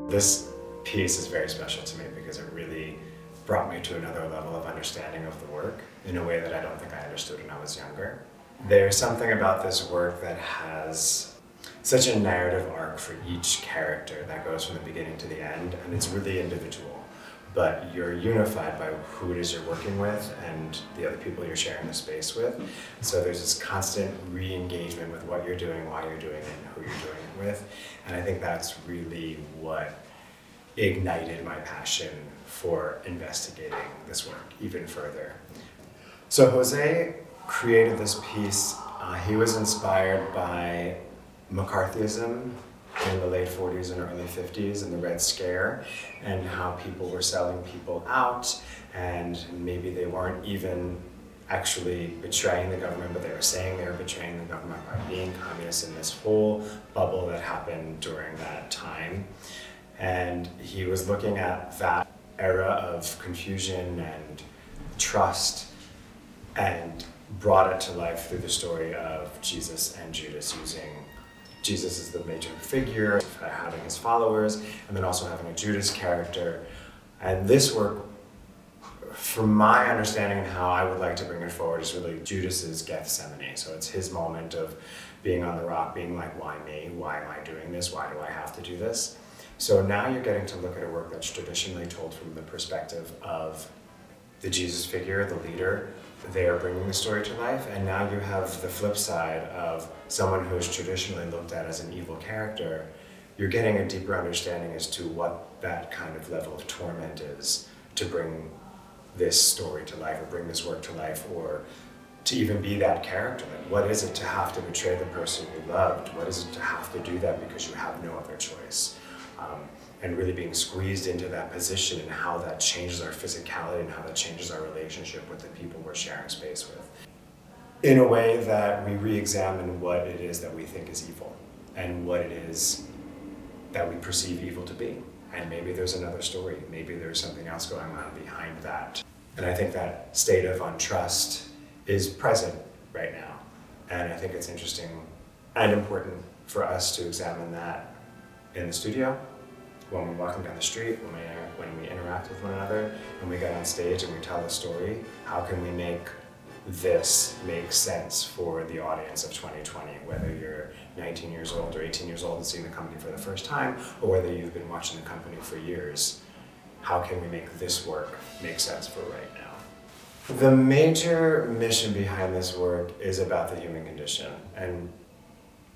This piece is very special to me because it really brought me to another level of understanding of the work in a way that I don't think I understood when I was younger. There's something about this work that has such a narrative arc for each character that goes from the beginning to the end, and it's really individual. But you're unified by who it is you're working with and the other people you're sharing the space with. So there's this constant re-engagement with what you're doing, why you're doing it, and who you're doing it with. And I think that's really what ignited my passion for investigating this work even further. So Jose created this piece. He was inspired by McCarthyism in the late 40s and early 50s and the Red Scare, and how people were selling people out, and maybe they weren't even actually betraying the government, but they were saying they were betraying the government by being communists in this whole bubble that happened during that time. And he was looking at that era of confusion and trust and brought it to life through the story of Jesus and Judas, using Jesus as the major figure, having his followers, and then also having a Judas character. And this work, from my understanding and how I would like to bring it forward, is really Judas's Gethsemane. So it's his moment of being on the rock, being like, why me? Why am I doing this? Why do I have to do this? So now you're getting to look at a work that's traditionally told from the perspective of the Jesus figure, the leader. They are bringing the story to life, and now you have the flip side of someone who is traditionally looked at as an evil character. You're getting a deeper understanding as to what that kind of level of torment is to bring this story to life, or bring this work to life, or to even be that character. Like, what is it to have to betray the person you loved? What is it to have to do that because you have no other choice? And really being squeezed into that position, and how that changes our physicality and how that changes our relationship with the people we're sharing space with. In a way that we re-examine what it is that we think is evil and what it is that we perceive evil to be. And maybe there's another story, maybe there's something else going on behind that. And I think that state of untrust is present right now. And I think it's interesting and important for us to examine that in the studio, when we're walking down the street, when we interact with one another, when we get on stage and we tell the story. How can we make this make sense for the audience of 2020, whether you're 19 years old or 18 years old and seeing the company for the first time, or whether you've been watching the company for years? How can we make this work make sense for right now? The major mission behind this work is about the human condition and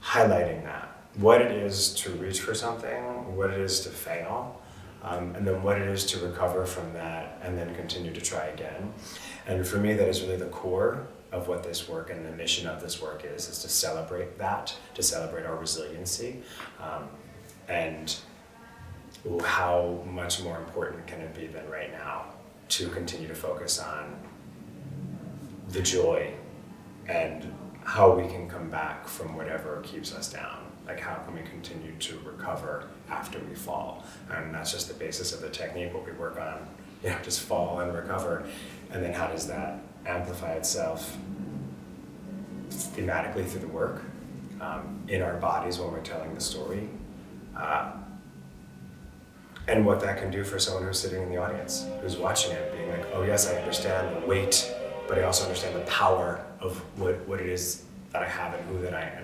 highlighting that. What it is to reach for something, what it is to fail, and then what it is to recover from that and then continue to try again. And for me, that is really the core of what this work and the mission of this work is to celebrate that, to celebrate our resiliency, and how much more important can it be than right now to continue to focus on the joy and how we can come back from whatever keeps us down. Like, how can we continue to recover after we fall? And that's just the basis of the technique, what we work on, just fall and recover. And then how does that amplify itself thematically through the work, in our bodies when we're telling the story, and what that can do for someone who's sitting in the audience, who's watching it, being like, oh yes, I understand the weight, but I also understand the power of what it is that I have and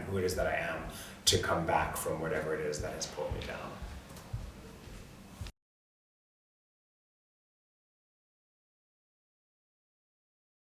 who it is that I am, to come back from whatever it is that has pulled me down.